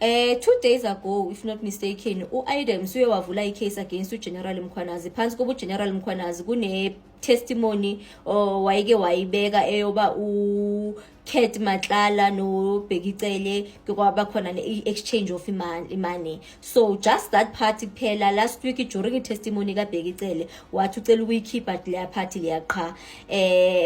days ago, if not mistaken, Adams wavula case against Gen-Mkhwanazi. Phansi kobu Gen-Mkhwanazi kune testimony wayeke wayibeka eyoba Ket Matlala no Begitele kwaba khona exchange of money. So just that party phela last week during testimony ka Begitele wathi ucela ukuyikhipha leya party leya qha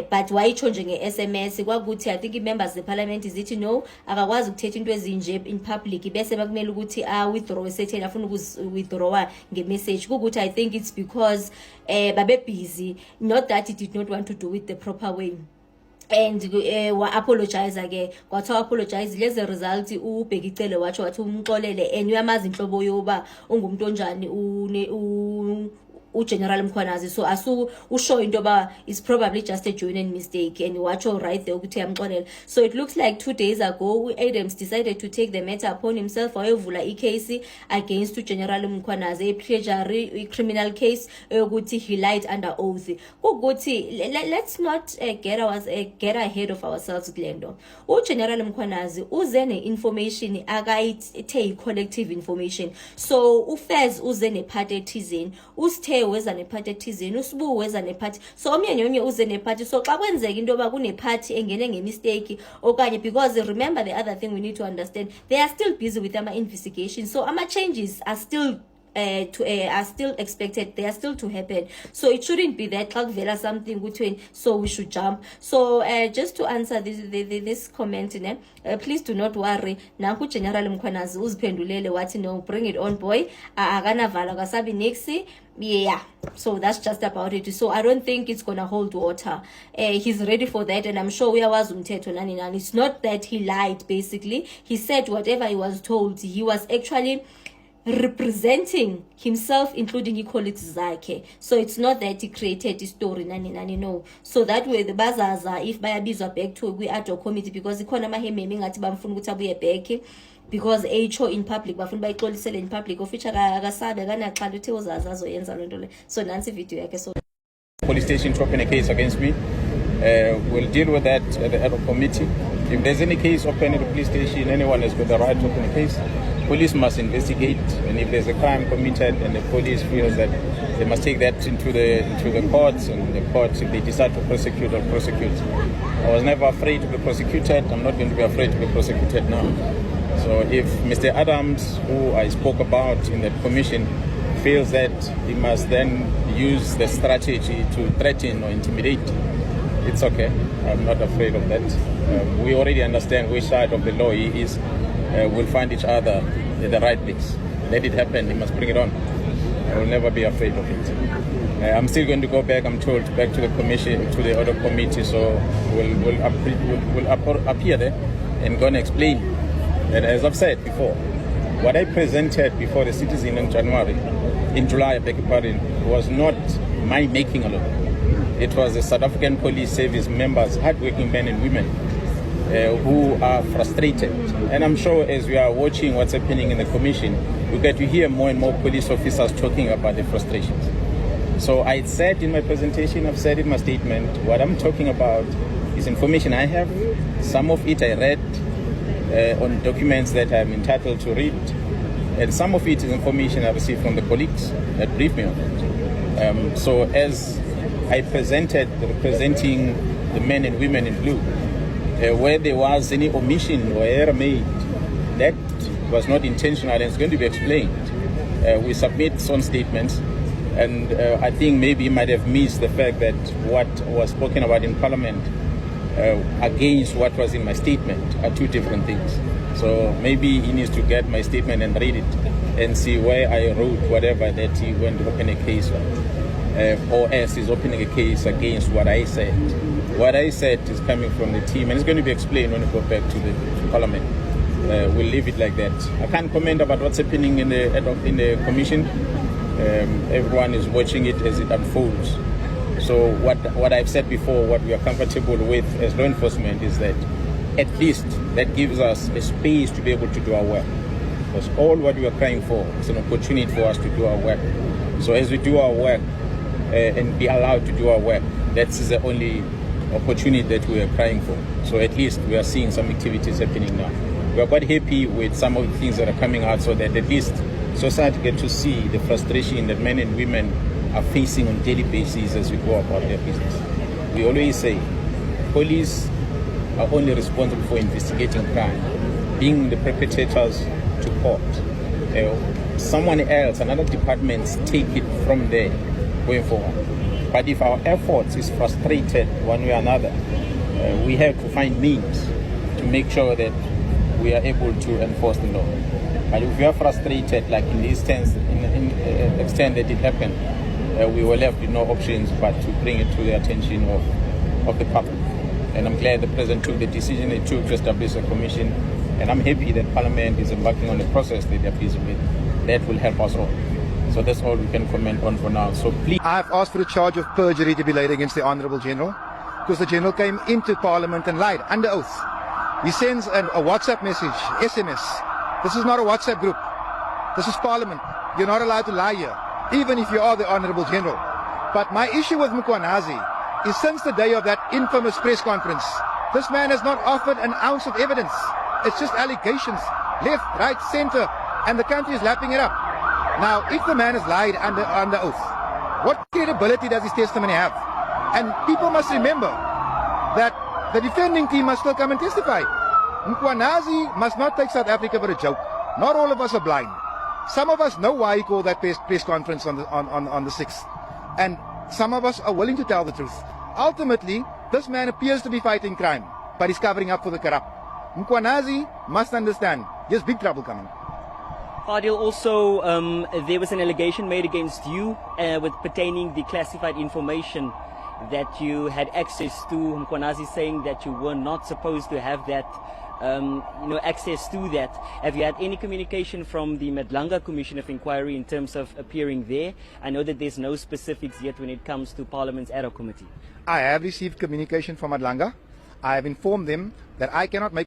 but wayitsho nje nge-SMS kwakuthi I think members the parliament zithi no akakwazi ukuthetha into ezinje in public bese bakumele ukuthi withdraw sethe afuna withdraw nge-message ukuthi I think it's because babe busy, not that he did not want to do it the proper way. And apologize again. Kwathiwa apologize lezi result uBhekicele wathi umxolele and uyamazi inhlobo yoba ungumuntu onjani Gen-Mkhwanazi. So asu usho into ba is probably just a joining mistake and wacho right there ukuthi amxolele. So it looks like 2 days ago Adams decided to take the matter upon himself wayevula case against Gen-Mkhwanazi, a treasury criminal case ukuthi he lied under oath. Ukuthi let's not get ahead of ourselves Glendo. Gen-Mkhwanazi uze ne information akayithe collective information. So uFez uze ne party thizeni, usithe weza ne party thizeni, uSibu weza ne party. So omnye uze ne party. So xa kwenzeka into yoba kune party engene ngemistake okanye, because remember the other thing we need to understand, they are still busy with ama investigation. So ama changes are still are still expected, they are still to happen. So it shouldn't be that vela something between, so we should jump. So just to answer this comment, please do not worry. Nanku Gen-Mkhwanazi uziphendulele wathi no, bring it on boy, akanavala kasabi nixi. Yeah, so that's just about it. So I don't think it's gonna hold water. He's ready for that, and I'm sure we are umthetho nani nani. It's not that he lied, basically he said whatever he was told. He was actually representing himself, including colleagues zakhe. So it's not that he created a story nani nani, no. So that way the bazaza if bayabizwa back to kwi-ad hoc committee, because ikhona amahememe ngathi bamfuna ukuthi abuye back, because echo in public bafuna bayixolisele in public ofisha akasabe kanaxhala uthe uzaza azoyenza loo nto le. So nansi video yakhe. So police station to open a case against me. We'll deal with that at the ad hoc committee. If there's any case open at the police station, anyone has got the right to open a case. Police must investigate, and if there's a crime committed and the police feels that they must take that into the courts, and the courts, if they decide to prosecute, or prosecute. I was never afraid to be prosecuted. I'm not going to be afraid to be prosecuted now. So if Mr. Adams, who I spoke about in that commission, feels that he must then use the strategy to threaten or intimidate, it's okay. I'm not afraid of that. We already understand which side of the law he is. We'll find each other in the right place. Let it happen. He must bring it on. I will never be afraid of it. I'm still going to go back, I'm told, back to the commission, to the other committee. So we'll appear there and go and explain. And as I've said before, what I presented before the citizen in July, I beg your pardon, was not my making alone. It was the South African Police Service members, hardworking men and women, who are frustrated. And I'm sure as we are watching what's happening in the commission, we get to hear more and more police officers talking about the frustrations. So I said in my presentation, I've said in my statement, what I'm talking about is information I have. Some of it I read on documents that I'm entitled to read. And some of it is information I received from the colleagues that briefed me on it. So as I presented, representing the men and women in blue, where there was any omission or error made, that was not intentional and it's going to be explained. We submit some statements, and I think maybe he might have missed the fact that what was spoken about in Parliament against what was in my statement are two different things. So maybe he needs to get my statement and read it and see where I wrote whatever that he went to open a case or else is opening a case against what I said. What I said is coming from the team, and it's going to be explained when we go back to the Parliament. We'll leave it like that. I can't comment about what's happening in the commission. Everyone is watching it as it unfolds. So what I've said before, what we are comfortable with as law enforcement is that at least that gives us a space to be able to do our work. Because all what we are crying for is an opportunity for us to do our work. So as we do our work and be allowed to do our work, that's the only opportunity that we are crying for. So at least we are seeing some activities happening now. we are quite happy with some of the things that are coming out, so that at least society get to see the frustration that men and women are facing on a daily basis as we go about their business. We always say police are only responsible for investigating crime, bringing the perpetrators to court. Someone else, another department, take it from there going forward. But if our efforts is frustrated one way or another, we have to find means to make sure that we are able to enforce the law. But if we are frustrated, like in this sense, in the extent that it happened, we were left with no options but to bring it to the attention of the public. And I'm glad the President took the decision he took to establish a commission. And I'm happy that Parliament is embarking on a process that they're pleased with. That will help us all. So that's all we can comment on for now. So please. I've asked for a charge of perjury to be laid against the Honourable General, because the General came into Parliament and lied under oath. He sends a WhatsApp message, SMS. This is not a WhatsApp group. This is Parliament. You're not allowed to lie here, even if you are the Honourable General. But my issue with Mkhwanazi is since the day of that infamous press conference, this man has not offered an ounce of evidence. It's just allegations, left, right, centre, and the country is lapping it up. Now, if the man has lied under oath, what credibility does his testimony have? And people must remember that the defending team must still come and testify. Mkhwanazi must not take South Africa for a joke. Not all of us are blind. Some of us know why he called that press conference on the 6th. And some of us are willing to tell the truth. Ultimately, this man appears to be fighting crime, but he's covering up for the corrupt. Mkhwanazi must understand there's big trouble coming. Fadiel, also there was an allegation made against you with pertaining the classified information that you had access to. Mkhwanazi saying that you were not supposed to have that, access to that. Have you had any communication from the Madlanga Commission of Inquiry in terms of appearing there? I know that there's no specifics yet when it comes to Parliament's ad hoc committee. I have received communication from Madlanga. I have informed them that I cannot make